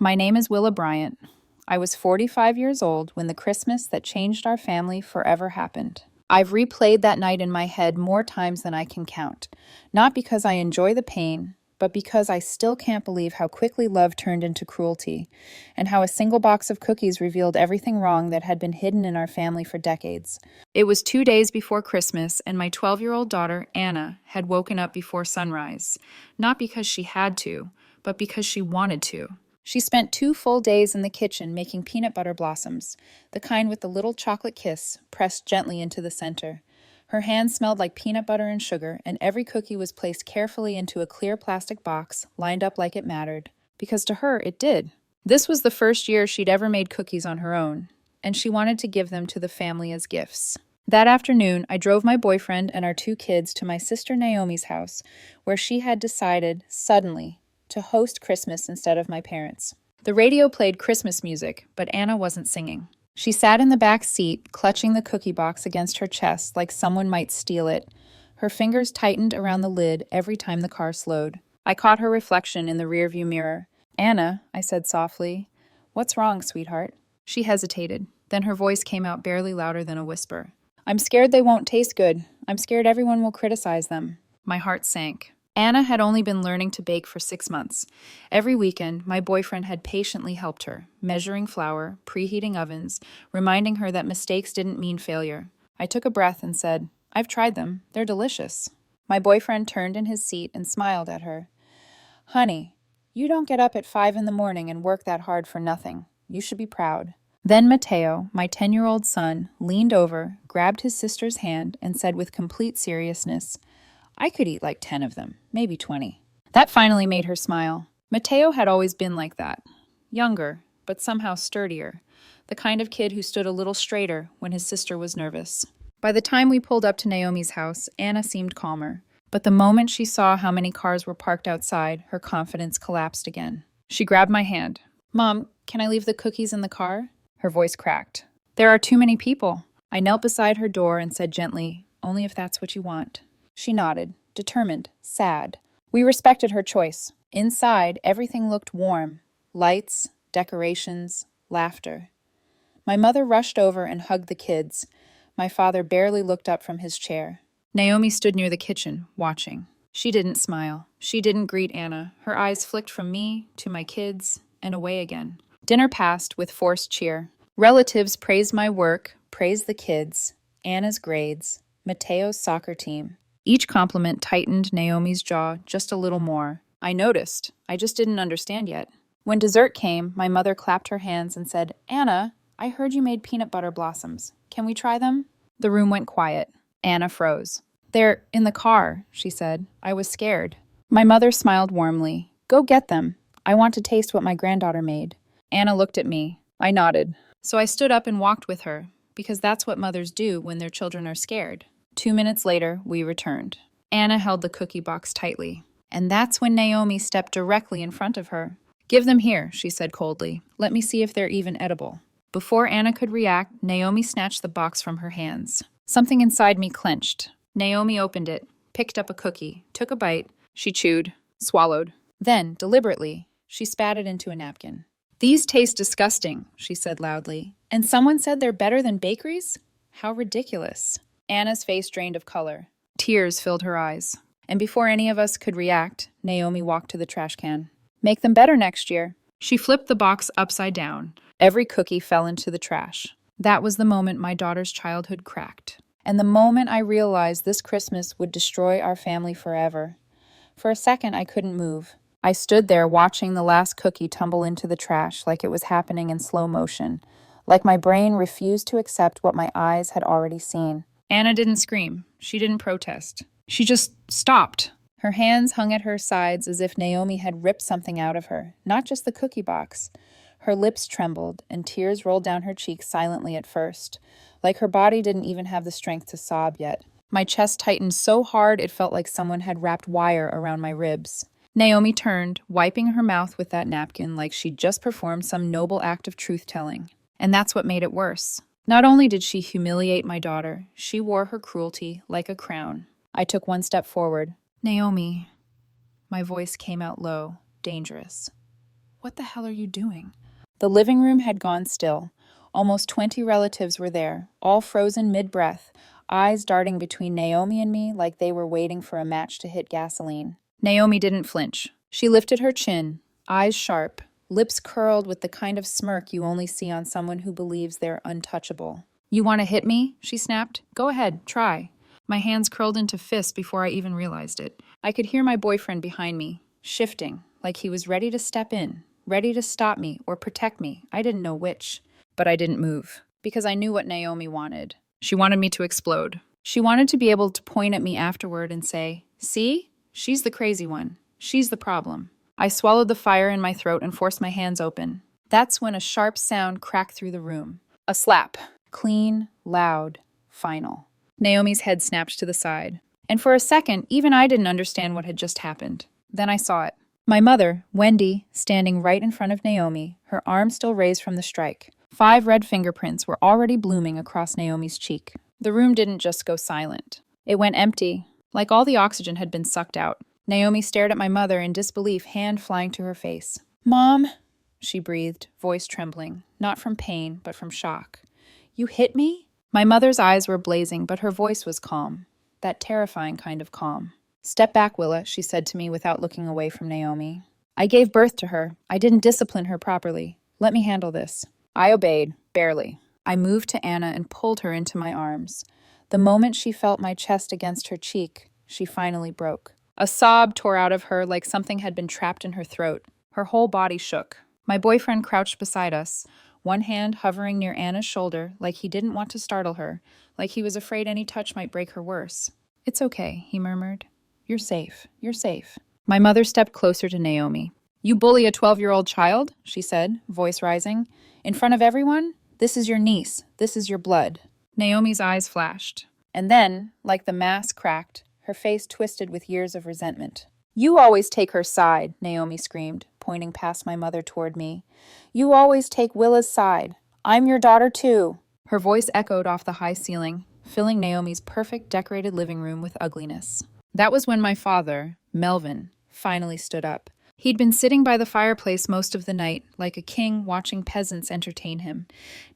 My name is Willa Bryant. I was 45 years old when the Christmas that changed our family forever happened. I've replayed that night in my head more times than I can count, not because I enjoy the pain, but because I still can't believe how quickly love turned into cruelty, and how a single box of cookies revealed everything wrong that had been hidden in our family for decades. It was 2 days before Christmas, and my 12-year-old daughter, Anna, had woken up before sunrise, not because she had to, but because she wanted to. She spent 2 full days in the kitchen making peanut butter blossoms, the kind with the little chocolate kiss pressed gently into the center. Her hands smelled like peanut butter and sugar, and every cookie was placed carefully into a clear plastic box, lined up like it mattered. Because to her, it did. This was the first year she'd ever made cookies on her own, and she wanted to give them to the family as gifts. That afternoon, I drove my boyfriend and our 2 kids to my sister Naomi's house, where she had decided, suddenly, to host Christmas instead of my parents. The radio played Christmas music, but Anna wasn't singing. She sat in the back seat, clutching the cookie box against her chest like someone might steal it. Her fingers tightened around the lid every time the car slowed. I caught her reflection in the rearview mirror. "Anna," I said softly, "what's wrong, sweetheart?" She hesitated. Then her voice came out barely louder than a whisper. "I'm scared they won't taste good. I'm scared everyone will criticize them." My heart sank. Anna had only been learning to bake for 6 months. Every weekend, my boyfriend had patiently helped her, measuring flour, preheating ovens, reminding her that mistakes didn't mean failure. I took a breath and said, "I've tried them. They're delicious." My boyfriend turned in his seat and smiled at her. "Honey, you don't get up at 5 in the morning and work that hard for nothing. You should be proud." Then Mateo, my 10-year-old son, leaned over, grabbed his sister's hand, and said with complete seriousness, "I could eat like 10 of them, maybe 20. That finally made her smile. Mateo had always been like that. Younger, but somehow sturdier. The kind of kid who stood a little straighter when his sister was nervous. By the time we pulled up to Naomi's house, Anna seemed calmer. But the moment she saw how many cars were parked outside, her confidence collapsed again. She grabbed my hand. "Mom, can I leave the cookies in the car?" Her voice cracked. "There are too many people." I knelt beside her door and said gently, "Only if that's what you want." She nodded, determined, sad. We respected her choice. Inside, everything looked warm. Lights, decorations, laughter. My mother rushed over and hugged the kids. My father barely looked up from his chair. Naomi stood near the kitchen, watching. She didn't smile. She didn't greet Anna. Her eyes flicked from me to my kids and away again. Dinner passed with forced cheer. Relatives praised my work, praised the kids, Anna's grades, Mateo's soccer team. Each compliment tightened Naomi's jaw just a little more. I noticed. I just didn't understand yet. When dessert came, my mother clapped her hands and said, "Anna, I heard you made peanut butter blossoms. Can we try them?" The room went quiet. Anna froze. "They're in the car," she said. "I was scared." My mother smiled warmly. "Go get them. I want to taste what my granddaughter made." Anna looked at me. I nodded. So I stood up and walked with her, because that's what mothers do when their children are scared. 2 minutes later, we returned. Anna held the cookie box tightly. And that's when Naomi stepped directly in front of her. "Give them here," she said coldly. "Let me see if they're even edible." Before Anna could react, Naomi snatched the box from her hands. Something inside me clenched. Naomi opened it, picked up a cookie, took a bite. She chewed, swallowed. Then, deliberately, she spat it into a napkin. "These taste disgusting," she said loudly. "And someone said they're better than bakeries? How ridiculous." Anna's face drained of color. Tears filled her eyes. And before any of us could react, Naomi walked to the trash can. "Make them better next year." She flipped the box upside down. Every cookie fell into the trash. That was the moment my daughter's childhood cracked. And the moment I realized this Christmas would destroy our family forever. For a second, I couldn't move. I stood there watching the last cookie tumble into the trash like it was happening in slow motion, like my brain refused to accept what my eyes had already seen. Anna didn't scream. She didn't protest. She just stopped. Her hands hung at her sides as if Naomi had ripped something out of her, not just the cookie box. Her lips trembled, and tears rolled down her cheeks silently at first, like her body didn't even have the strength to sob yet. My chest tightened so hard it felt like someone had wrapped wire around my ribs. Naomi turned, wiping her mouth with that napkin like she'd just performed some noble act of truth-telling. And that's what made it worse. Not only did she humiliate my daughter, she wore her cruelty like a crown. I took one step forward. "Naomi." My voice came out low, dangerous. What the hell are you doing? The living room had gone still. Almost 20 relatives were there, all frozen mid-breath, eyes darting between Naomi and me like they were waiting for a match to hit gasoline. Naomi didn't flinch. She lifted her chin, eyes sharp, lips curled with the kind of smirk you only see on someone who believes they're untouchable. You want to hit me? She snapped. Go ahead, try. My hands curled into fists before I even realized it. I could hear my boyfriend behind me, shifting, like he was ready to step in, ready to stop me or protect me. I didn't know which. But I didn't move, because I knew what Naomi wanted. She wanted me to explode. She wanted to be able to point at me afterward and say, "See? She's the crazy one. She's the problem." I swallowed the fire in my throat and forced my hands open. That's when a sharp sound cracked through the room. A slap. Clean, loud, final. Naomi's head snapped to the side. And for a second, even I didn't understand what had just happened. Then I saw it. My mother, Wendy, standing right in front of Naomi, her arm still raised from the strike. 5 red fingerprints were already blooming across Naomi's cheek. The room didn't just go silent. It went empty, like all the oxygen had been sucked out. Naomi stared at my mother in disbelief, hand flying to her face. "Mom," she breathed, voice trembling, not from pain, but from shock. "You hit me?" My mother's eyes were blazing, but her voice was calm. That terrifying kind of calm. "Step back, Willa," she said to me without looking away from Naomi. "I gave birth to her. I didn't discipline her properly. Let me handle this." I obeyed, barely. I moved to Anna and pulled her into my arms. The moment she felt my chest against her cheek, she finally broke. A sob tore out of her like something had been trapped in her throat. Her whole body shook. My boyfriend crouched beside us, one hand hovering near Anna's shoulder like he didn't want to startle her, like he was afraid any touch might break her worse. "It's okay," he murmured. "You're safe. You're safe." My mother stepped closer to Naomi. "You bully a 12-year-old child?" she said, voice rising. "In front of everyone? This is your niece. This is your blood." Naomi's eyes flashed. And then, like the mask cracked, her face twisted with years of resentment. "You always take her side," Naomi screamed, pointing past my mother toward me. "You always take Willa's side. I'm your daughter too." Her voice echoed off the high ceiling, filling Naomi's perfect decorated living room with ugliness. That was when my father, Melvin, finally stood up. He'd been sitting by the fireplace most of the night, like a king watching peasants entertain him.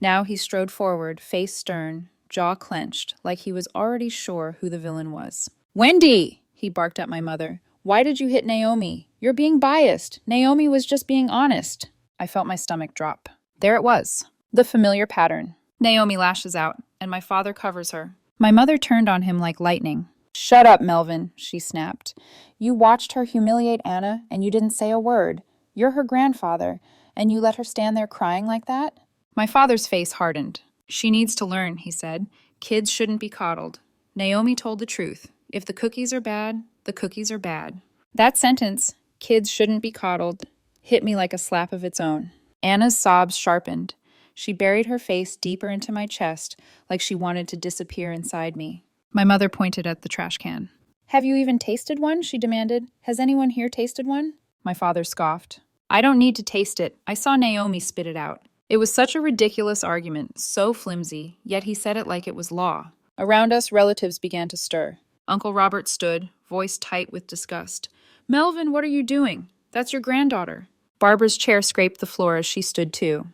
Now he strode forward, face stern, jaw clenched, like he was already sure who the villain was. "Wendy!" he barked at my mother. "Why did you hit Naomi? You're being biased. Naomi was just being honest." I felt my stomach drop. There it was. The familiar pattern. Naomi lashes out, and my father covers her. My mother turned on him like lightning. "Shut up, Melvin," she snapped. "You watched her humiliate Anna, and you didn't say a word. You're her grandfather, and you let her stand there crying like that?" My father's face hardened. "She needs to learn," he said. "Kids shouldn't be coddled." Naomi told the truth. If the cookies are bad, the cookies are bad. That sentence, "kids shouldn't be coddled," hit me like a slap of its own. Anna's sobs sharpened. She buried her face deeper into my chest, like she wanted to disappear inside me. My mother pointed at the trash can. "Have you even tasted one?" she demanded. "Has anyone here tasted one?" My father scoffed. "I don't need to taste it. I saw Naomi spit it out." It was such a ridiculous argument, so flimsy, yet he said it like it was law. Around us, relatives began to stir. Uncle Robert stood, voice tight with disgust. "Melvin, what are you doing? That's your granddaughter." Barbara's chair scraped the floor as she stood too.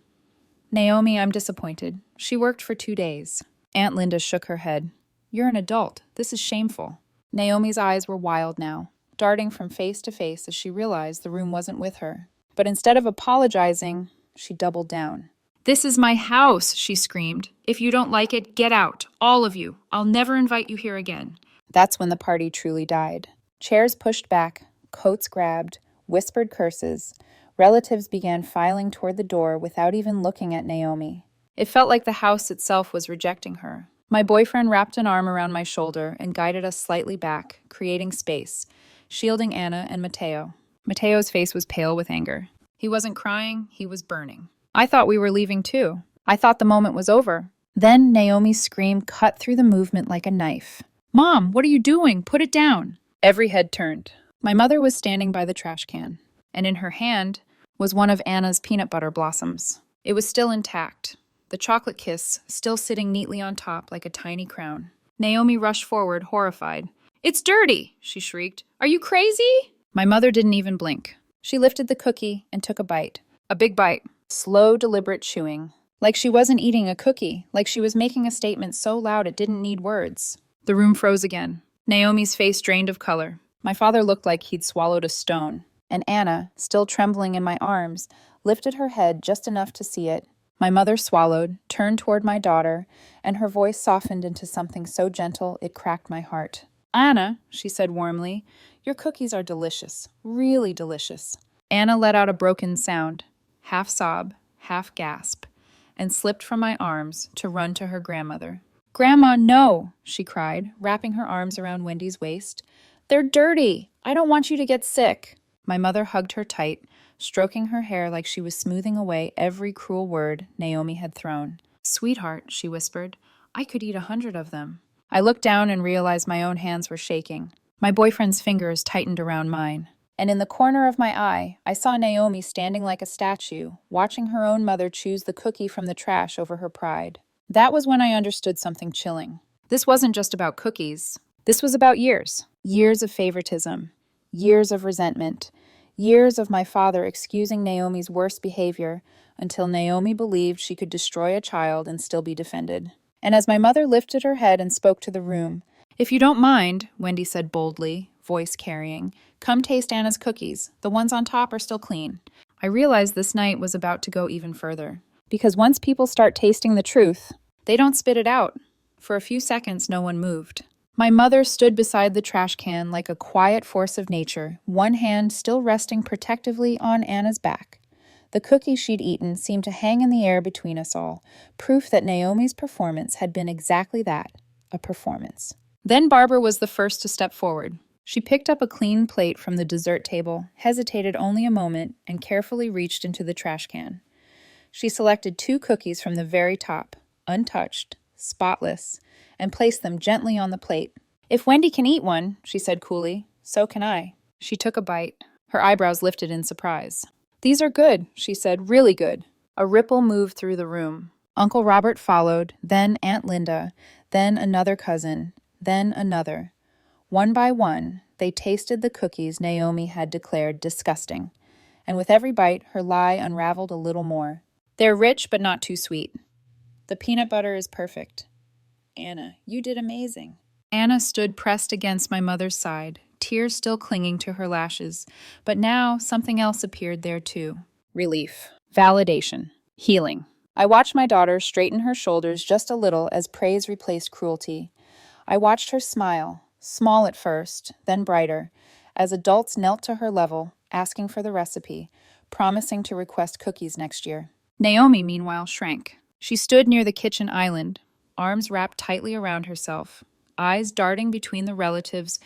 "Naomi, I'm disappointed. She worked for 2 days." Aunt Linda shook her head. "You're an adult. This is shameful." Naomi's eyes were wild now, darting from face to face as she realized the room wasn't with her. But instead of apologizing, she doubled down. "This is my house," she screamed. "If you don't like it, get out, all of you. I'll never invite you here again." That's when the party truly died. Chairs pushed back, coats grabbed, whispered curses. Relatives began filing toward the door without even looking at Naomi. It felt like the house itself was rejecting her. My boyfriend wrapped an arm around my shoulder and guided us slightly back, creating space, shielding Anna and Mateo. Mateo's face was pale with anger. He wasn't crying, he was burning. I thought we were leaving too. I thought the moment was over. Then Naomi's scream cut through the movement like a knife. "Mom, what are you doing? Put it down!" Every head turned. My mother was standing by the trash can, and in her hand was one of Anna's peanut butter blossoms. It was still intact. The chocolate kiss still sitting neatly on top like a tiny crown. Naomi rushed forward, horrified. "It's dirty!" she shrieked. "Are you crazy?" My mother didn't even blink. She lifted the cookie and took a bite. A big bite. Slow, deliberate chewing. Like she wasn't eating a cookie, like she was making a statement so loud it didn't need words. The room froze again. Naomi's face drained of color. My father looked like he'd swallowed a stone. And Anna, still trembling in my arms, lifted her head just enough to see it. My mother swallowed, turned toward my daughter, and her voice softened into something so gentle it cracked my heart. "Anna," she said warmly, "your cookies are delicious, really delicious." Anna let out a broken sound, half sob, half gasp, and slipped from my arms to run to her grandmother. "Grandma, no," she cried, wrapping her arms around Wendy's waist. "They're dirty. I don't want you to get sick." My mother hugged her tight, stroking her hair like she was smoothing away every cruel word Naomi had thrown. "Sweetheart," she whispered, "I could eat 100 of them." I looked down and realized my own hands were shaking. My boyfriend's fingers tightened around mine. And in the corner of my eye, I saw Naomi standing like a statue, watching her own mother choose the cookie from the trash over her pride. That was when I understood something chilling. This wasn't just about cookies. This was about years. Years of favoritism. Years of resentment. Years of my father excusing Naomi's worst behavior until Naomi believed she could destroy a child and still be defended. And as my mother lifted her head and spoke to the room, "If you don't mind," Wendy said boldly, voice carrying, "come taste Anna's cookies. The ones on top are still clean." I realized this night was about to go even further. Because once people start tasting the truth, they don't spit it out. For a few seconds, no one moved. My mother stood beside the trash can like a quiet force of nature, one hand still resting protectively on Anna's back. The cookies she'd eaten seemed to hang in the air between us all, proof that Naomi's performance had been exactly that, a performance. Then Barbara was the first to step forward. She picked up a clean plate from the dessert table, hesitated only a moment, and carefully reached into the trash can. She selected 2 cookies from the very top, untouched, spotless, and placed them gently on the plate. "If Wendy can eat one," she said coolly, "so can I." She took a bite. Her eyebrows lifted in surprise. "These are good," she said, "really good." A ripple moved through the room. Uncle Robert followed, then Aunt Linda, then another cousin, then another. One by one, they tasted the cookies Naomi had declared disgusting. And with every bite, her lie unraveled a little more. "They're rich, but not too sweet. The peanut butter is perfect. Anna, you did amazing." Anna stood pressed against my mother's side, tears still clinging to her lashes. But now something else appeared there too. Relief. Validation. Healing. I watched my daughter straighten her shoulders just a little as praise replaced cruelty. I watched her smile, small at first, then brighter, as adults knelt to her level, asking for the recipe, promising to request cookies next year. Naomi, meanwhile, shrank. She stood near the kitchen island, arms wrapped tightly around herself, eyes darting between the relatives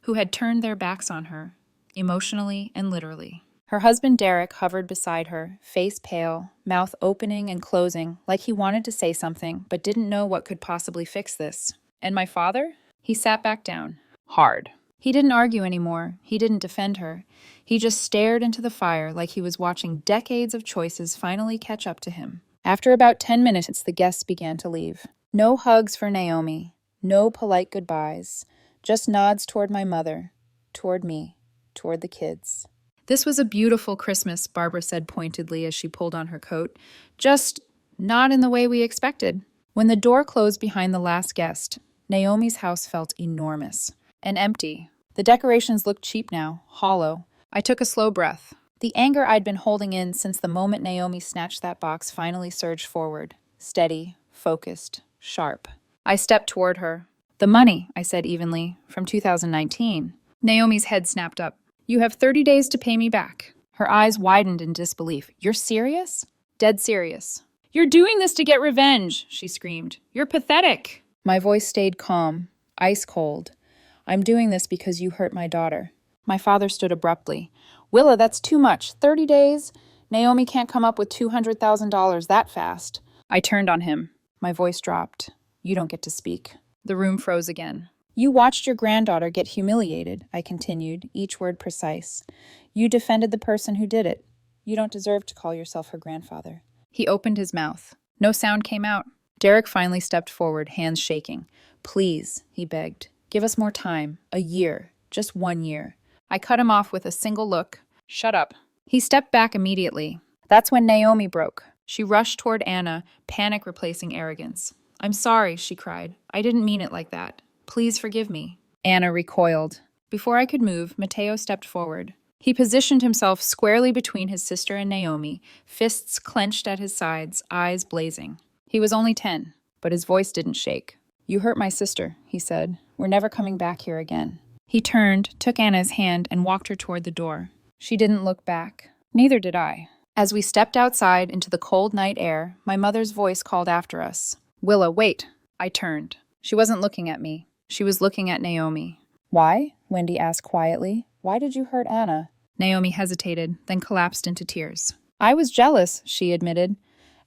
who had turned their backs on her, emotionally and literally. Her husband Derek hovered beside her, face pale, mouth opening and closing like he wanted to say something but didn't know what could possibly fix this. And my father? He sat back down. Hard. He didn't argue anymore. He didn't defend her. He just stared into the fire like he was watching decades of choices finally catch up to him. After about 10 minutes, the guests began to leave. No hugs for Naomi. No polite goodbyes. Just nods toward my mother, toward me, toward the kids. "This was a beautiful Christmas," Barbara said pointedly as she pulled on her coat. "Just not in the way we expected." When the door closed behind the last guest, Naomi's house felt enormous and empty. The decorations looked cheap now, hollow. I took a slow breath. The anger I'd been holding in since the moment Naomi snatched that box finally surged forward, steady, focused, sharp. I stepped toward her. "The money," I said evenly, "from 2019. Naomi's head snapped up. "You have 30 days to pay me back." Her eyes widened in disbelief. "You're serious?" "Dead serious." "You're doing this to get revenge," she screamed. "You're pathetic." My voice stayed calm, ice cold. "I'm doing this because you hurt my daughter." My father stood abruptly. "Willa, that's too much. 30 days? Naomi can't come up with $200,000 that fast." I turned on him. My voice dropped. "You don't get to speak." The room froze again. "You watched your granddaughter get humiliated," I continued, each word precise. "You defended the person who did it. You don't deserve to call yourself her grandfather." He opened his mouth. No sound came out. Derek finally stepped forward, hands shaking. "Please," he begged, "give us more time. A year. Just 1 year." I cut him off with a single look. "Shut up." He stepped back immediately. That's when Naomi broke. She rushed toward Anna, panic replacing arrogance. I'm sorry, she cried. I didn't mean it like that. Please forgive me. Anna recoiled. Before I could move, Matteo stepped forward. He positioned himself squarely between his sister and Naomi, fists clenched at his sides, eyes blazing. He was only 10, but his voice didn't shake. You hurt my sister, he said. We're never coming back here again. He turned, took Anna's hand, and walked her toward the door. She didn't look back. Neither did I. As we stepped outside into the cold night air, my mother's voice called after us. Willa, wait. I turned. She wasn't looking at me. She was looking at Naomi. Why? Wendy asked quietly. Why did you hurt Anna? Naomi hesitated, then collapsed into tears. I was jealous, she admitted.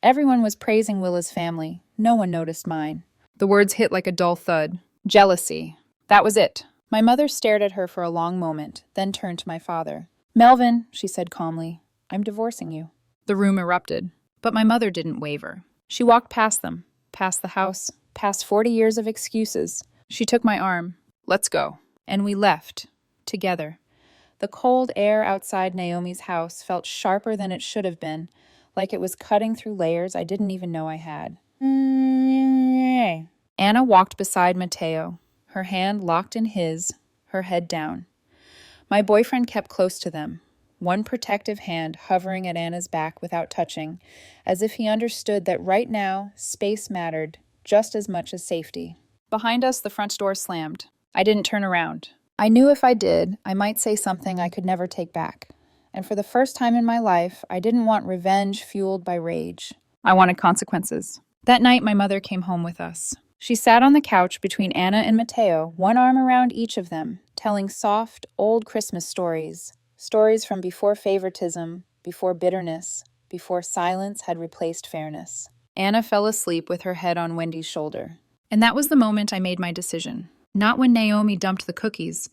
Everyone was praising Willa's family. No one noticed mine. The words hit like a dull thud. Jealousy. That was it. My mother stared at her for a long moment, then turned to my father. Melvin, she said calmly, I'm divorcing you. The room erupted, but my mother didn't waver. She walked past them, past the house, past 40 years of excuses. She took my arm. Let's go. And we left, together. The cold air outside Naomi's house felt sharper than it should have been, like it was cutting through layers I didn't even know I had. Anna walked beside Matteo, her hand locked in his, her head down. My boyfriend kept close to them, one protective hand hovering at Anna's back without touching, as if he understood that right now, space mattered just as much as safety. Behind us, the front door slammed. I didn't turn around. I knew if I did, I might say something I could never take back. And for the first time in my life, I didn't want revenge fueled by rage. I wanted consequences. That night, my mother came home with us. She sat on the couch between Anna and Matteo, one arm around each of them, telling soft, old Christmas stories. Stories from before favoritism, before bitterness, before silence had replaced fairness. Anna fell asleep with her head on Wendy's shoulder. And that was the moment I made my decision. Not when Naomi dumped the cookies,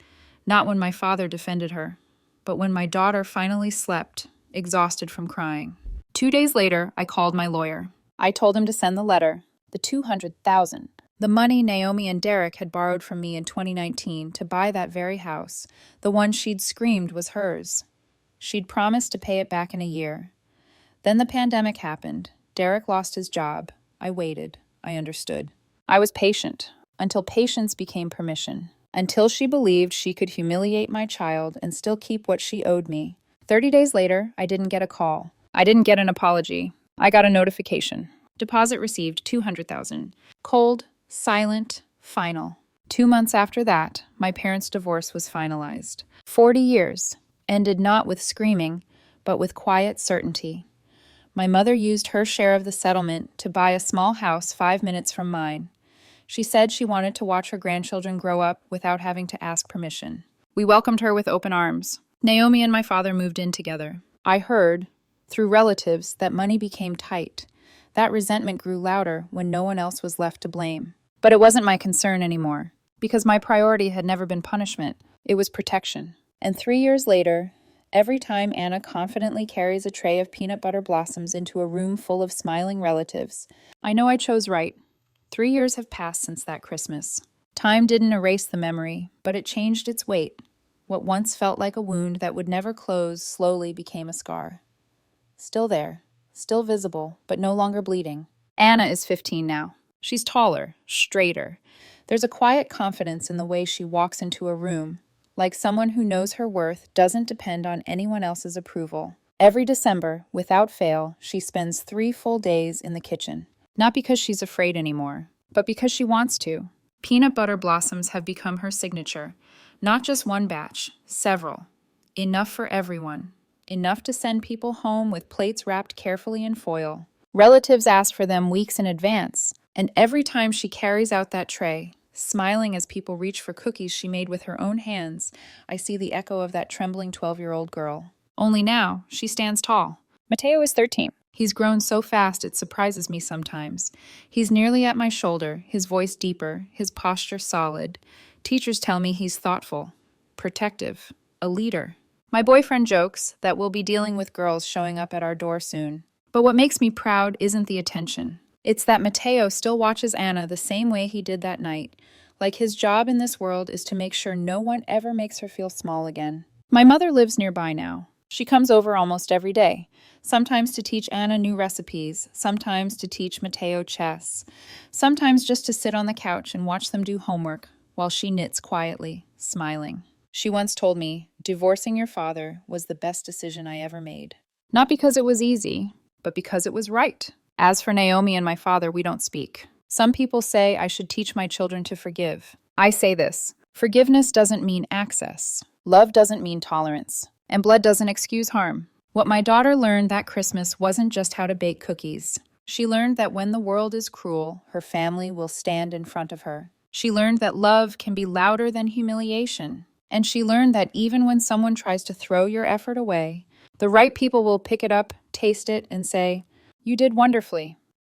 not when my father defended her, but when my daughter finally slept, exhausted from crying. 2 days later, I called my lawyer. I told him to send the letter, the $200,000. The money Naomi and Derek had borrowed from me in 2019 to buy that very house, the one she'd screamed was hers. She'd promised to pay it back in a year. Then the pandemic happened. Derek lost his job. I waited. I understood. I was patient, until patience became permission. Until she believed she could humiliate my child and still keep what she owed me. 30 days later, I didn't get a call. I didn't get an apology. I got a notification. Deposit received $200,000. Cold, silent, final. 2 months after that, my parents' divorce was finalized. 40 years, ended not with screaming, but with quiet certainty. My mother used her share of the settlement to buy a small house 5 minutes from mine. She said she wanted to watch her grandchildren grow up without having to ask permission. We welcomed her with open arms. Naomi and my father moved in together. I heard, through relatives, that money became tight. That resentment grew louder when no one else was left to blame. But it wasn't my concern anymore, because my priority had never been punishment. It was protection. And 3 years later, every time Anna confidently carries a tray of peanut butter blossoms into a room full of smiling relatives, I know I chose right. 3 years have passed since that Christmas. Time didn't erase the memory, but it changed its weight. What once felt like a wound that would never close slowly became a scar. Still there, still visible, but no longer bleeding. Anna is 15 now. She's taller, straighter. There's a quiet confidence in the way she walks into a room, like someone who knows her worth doesn't depend on anyone else's approval. Every December, without fail, she spends 3 full days in the kitchen. Not because she's afraid anymore, but because she wants to. Peanut butter blossoms have become her signature. Not just one batch, several. Enough for everyone. Enough to send people home with plates wrapped carefully in foil. Relatives ask for them weeks in advance, and every time she carries out that tray, smiling as people reach for cookies she made with her own hands, I see the echo of that trembling 12-year-old girl. Only now, she stands tall. Matteo is 13. He's grown so fast it surprises me sometimes. He's nearly at my shoulder, his voice deeper, his posture solid. Teachers tell me he's thoughtful, protective, a leader. My boyfriend jokes that we'll be dealing with girls showing up at our door soon. But what makes me proud isn't the attention. It's that Matteo still watches Anna the same way he did that night, like his job in this world is to make sure no one ever makes her feel small again. My mother lives nearby now. She comes over almost every day, sometimes to teach Anna new recipes, sometimes to teach Mateo chess, sometimes just to sit on the couch and watch them do homework while she knits quietly, smiling. She once told me, divorcing your father was the best decision I ever made. Not because it was easy, but because it was right. As for Naomi and my father, we don't speak. Some people say I should teach my children to forgive. I say this: forgiveness doesn't mean access. Love doesn't mean tolerance. And blood doesn't excuse harm. What my daughter learned that Christmas wasn't just how to bake cookies. She learned that when the world is cruel, her family will stand in front of her. She learned that love can be louder than humiliation. And she learned that even when someone tries to throw your effort away, the right people will pick it up, taste it, and say, "You did wonderfully."